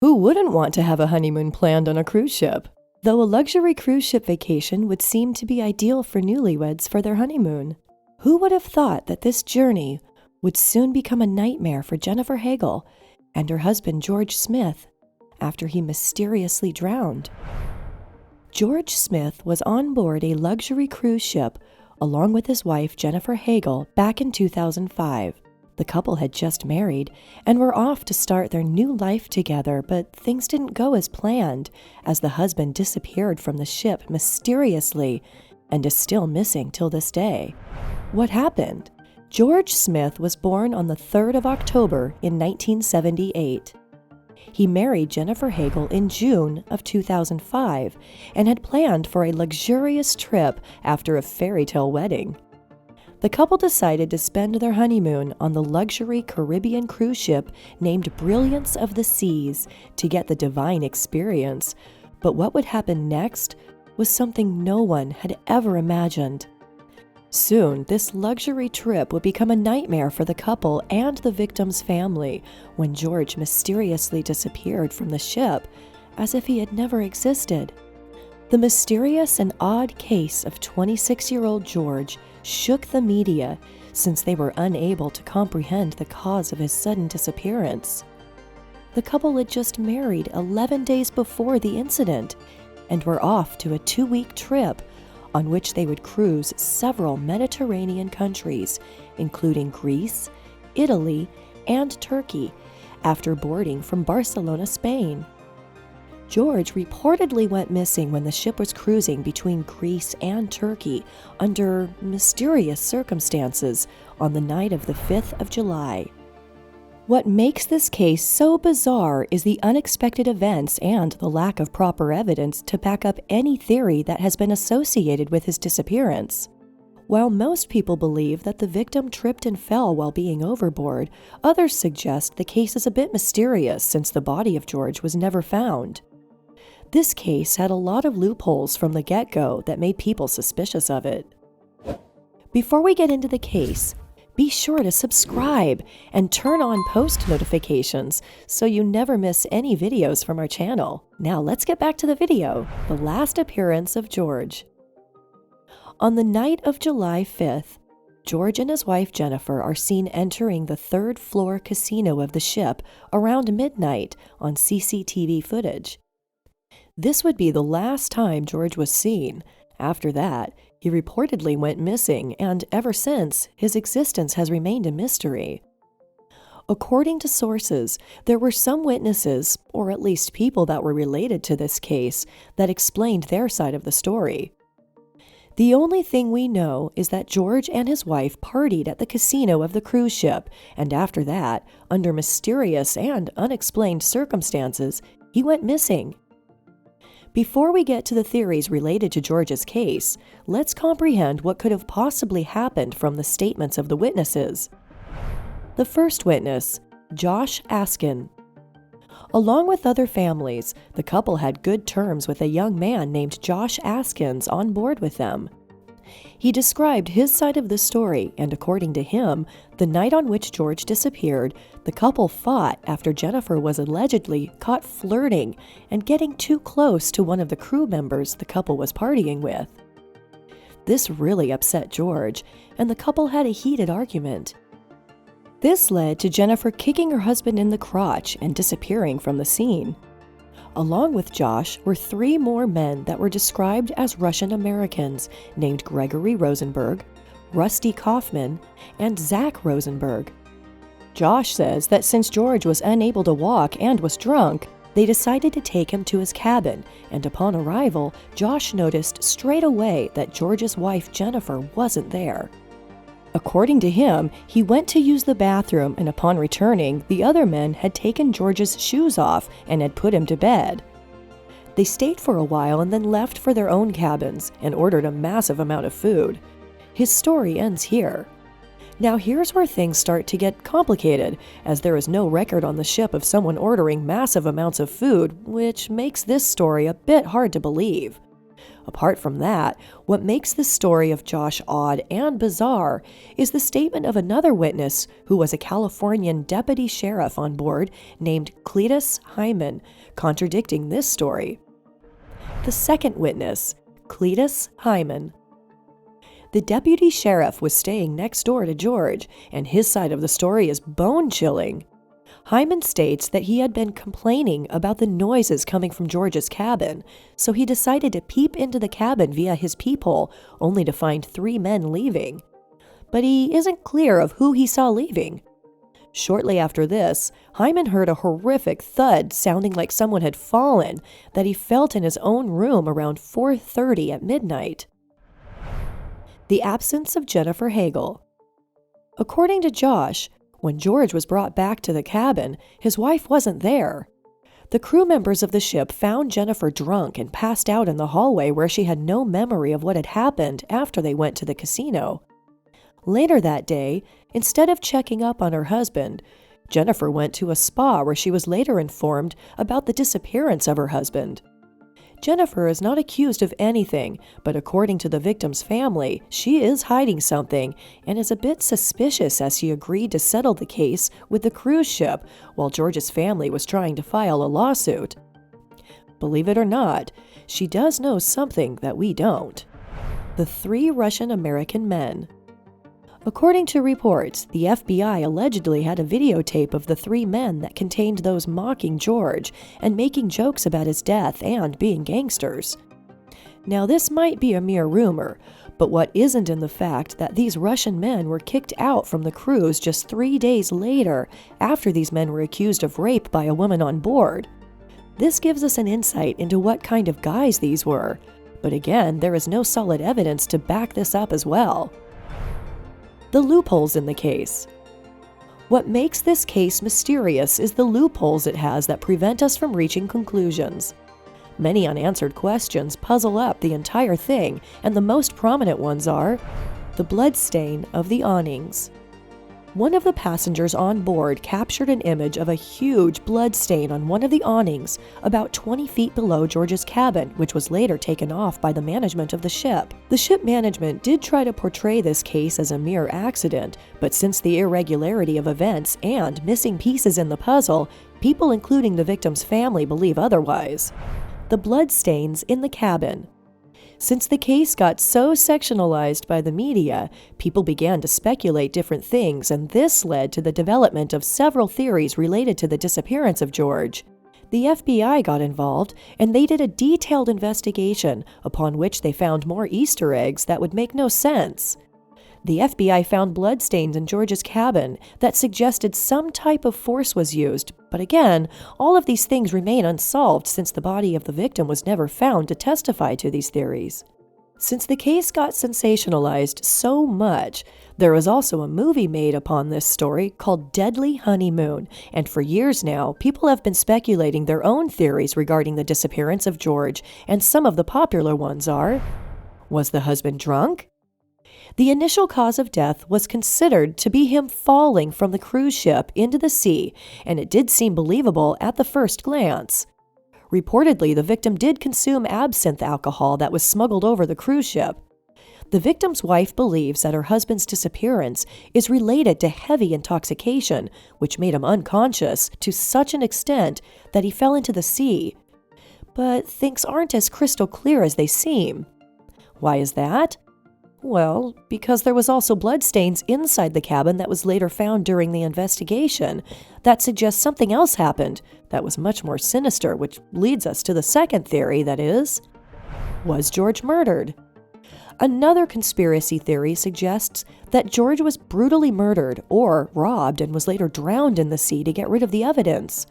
Who wouldn't want to have a honeymoon planned on a cruise ship? Though a luxury cruise ship vacation would seem to be ideal for newlyweds for their honeymoon. Who would have thought that this journey would soon become a nightmare for Jennifer Hagel and her husband George Smith after he mysteriously drowned? George Smith was on board a luxury cruise ship along with his wife Jennifer Hagel back in 2005. The couple had just married and were off to start their new life together, but things didn't go as planned as the husband disappeared from the ship mysteriously and is still missing till this day. What happened? George Smith was born on the 3rd of October in 1978. He married Jennifer Hagel in June of 2005 and had planned for a luxurious trip after a fairytale wedding. The couple decided to spend their honeymoon on the luxury Caribbean cruise ship named Brilliance of the Seas to get the divine experience. But what would happen next was something no one had ever imagined. Soon, this luxury trip would become a nightmare for the couple and the victim's family when George mysteriously disappeared from the ship as if he had never existed. The mysterious and odd case of 26-year-old George shook the media since they were unable to comprehend the cause of his sudden disappearance. The couple had just married 11 days before the incident and were off to a 2-week trip on which they would cruise several Mediterranean countries, including Greece, Italy, and Turkey, after boarding from Barcelona, Spain. George reportedly went missing when the ship was cruising between Greece and Turkey under mysterious circumstances on the night of the 5th of July. What makes this case so bizarre is the unexpected events and the lack of proper evidence to back up any theory that has been associated with his disappearance. While most people believe that the victim tripped and fell while being overboard, others suggest the case is a bit mysterious since the body of George was never found. This case had a lot of loopholes from the get-go that made people suspicious of it. Before we get into the case, be sure to subscribe and turn on post notifications so you never miss any videos from our channel. Now let's get back to the video, the last appearance of George. On the night of July 5th, George and his wife Jennifer are seen entering the 3rd floor casino of the ship around midnight on CCTV footage. This would be the last time George was seen. After that, he reportedly went missing, and ever since, his existence has remained a mystery. According to sources, there were some witnesses, or at least people that were related to this case, that explained their side of the story. The only thing we know is that George and his wife partied at the casino of the cruise ship, and after that, under mysterious and unexplained circumstances, he went missing. Before we get to the theories related to George's case, let's comprehend what could have possibly happened from the statements of the witnesses. The first witness, Josh Askin. Along with other families, the couple had good terms with a young man named Josh Askins on board with them. He described his side of the story, and according to him, the night on which George disappeared, the couple fought after Jennifer was allegedly caught flirting and getting too close to one of the crew members the couple was partying with. This really upset George, and the couple had a heated argument. This led to Jennifer kicking her husband in the crotch and disappearing from the scene. Along with Josh were 3 more men that were described as Russian Americans named Gregory Rosenberg, Rusty Kaufman, and Zach Rosenberg. Josh says that since George was unable to walk and was drunk, they decided to take him to his cabin, and upon arrival, Josh noticed straight away that George's wife Jennifer wasn't there. According to him, he went to use the bathroom, and upon returning, the other men had taken George's shoes off and had put him to bed. They stayed for a while and then left for their own cabins and ordered a massive amount of food. His story ends here. Now here's where things start to get complicated, as there is no record on the ship of someone ordering massive amounts of food, which makes this story a bit hard to believe. Apart from that, what makes this story of Josh odd and bizarre is the statement of another witness who was a Californian deputy sheriff on board named Cletus Hyman, contradicting this story. The second witness, Cletus Hyman. The deputy sheriff was staying next door to George, and his side of the story is bone-chilling. Hyman states that he had been complaining about the noises coming from George's cabin, so he decided to peep into the cabin via his peephole, only to find 3 men leaving. But he isn't clear of who he saw leaving. Shortly after this, Hyman heard a horrific thud sounding like someone had fallen that he felt in his own room around 4:30 at midnight. The absence of Jennifer Hagel. According to Josh, when George was brought back to the cabin, his wife wasn't there. The crew members of the ship found Jennifer drunk and passed out in the hallway where she had no memory of what had happened after they went to the casino. Later that day, instead of checking up on her husband, Jennifer went to a spa where she was later informed about the disappearance of her husband. Jennifer is not accused of anything, but according to the victim's family, she is hiding something and is a bit suspicious as she agreed to settle the case with the cruise ship while George's family was trying to file a lawsuit. Believe it or not, she does know something that we don't. The 3 Russian-American men. According to reports, the FBI allegedly had a videotape of the 3 men that contained those mocking George and making jokes about his death and being gangsters. Now, this might be a mere rumor, but what isn't in the fact that these Russian men were kicked out from the cruise just 3 days later after these men were accused of rape by a woman on board. This gives us an insight into what kind of guys these were, but again, there is no solid evidence to back this up as well. The loopholes in the case. What makes this case mysterious is the loopholes it has that prevent us from reaching conclusions. Many unanswered questions puzzle up the entire thing, and the most prominent ones are the bloodstain of the awnings. One of the passengers on board captured an image of a huge blood stain on one of the awnings about 20 feet below George's cabin, which was later taken off by the management of the ship. The ship management did try to portray this case as a mere accident, but since the irregularity of events and missing pieces in the puzzle, people including the victim's family believe otherwise. The blood stains in the cabin. Since the case got so sectionalized by the media, people began to speculate different things, and this led to the development of several theories related to the disappearance of George. The FBI got involved, and they did a detailed investigation, upon which they found more Easter eggs that would make no sense. The FBI found bloodstains in George's cabin that suggested some type of force was used, but again, all of these things remain unsolved since the body of the victim was never found to testify to these theories. Since the case got sensationalized so much, there was also a movie made upon this story called Deadly Honeymoon, and for years now, people have been speculating their own theories regarding the disappearance of George, and some of the popular ones are: was the husband drunk? The initial cause of death was considered to be him falling from the cruise ship into the sea, and it did seem believable at the first glance. Reportedly, the victim did consume absinthe alcohol that was smuggled over the cruise ship. The victim's wife believes that her husband's disappearance is related to heavy intoxication, which made him unconscious to such an extent that he fell into the sea, but things aren't as crystal clear as they seem. Why is that? Well, because there was also bloodstains inside the cabin that was later found during the investigation that suggests something else happened that was much more sinister, which leads us to the second theory, that is, was George murdered? Another conspiracy theory suggests that George was brutally murdered or robbed and was later drowned in the sea to get rid of the evidence.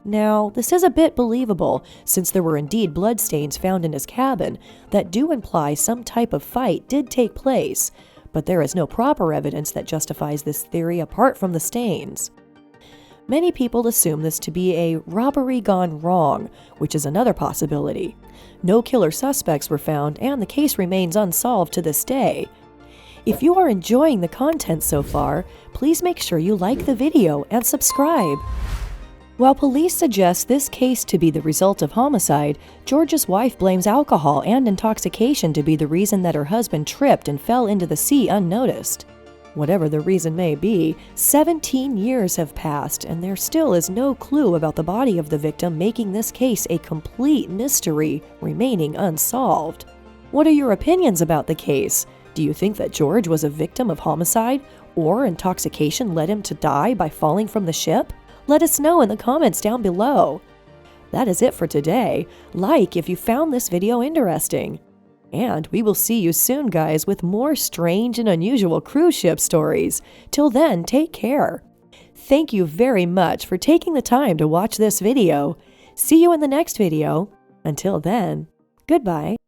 Now, this is a bit believable, since there were indeed bloodstains found in his cabin that do imply some type of fight did take place, but there is no proper evidence that justifies this theory apart from the stains. Many people assume this to be a robbery gone wrong, which is another possibility. No killer suspects were found, and the case remains unsolved to this day. If you are enjoying the content so far, please make sure you like the video and subscribe. While police suggest this case to be the result of homicide, George's wife blames alcohol and intoxication to be the reason that her husband tripped and fell into the sea unnoticed. Whatever the reason may be, 17 years have passed and there still is no clue about the body of the victim, making this case a complete mystery remaining unsolved. What are your opinions about the case? Do you think that George was a victim of homicide, or intoxication led him to die by falling from the ship? Let us know in the comments down below. That is it for today. Like if you found this video interesting. And we will see you soon, guys, with more strange and unusual cruise ship stories. Till then, take care. Thank you very much for taking the time to watch this video. See you in the next video. Until then, goodbye.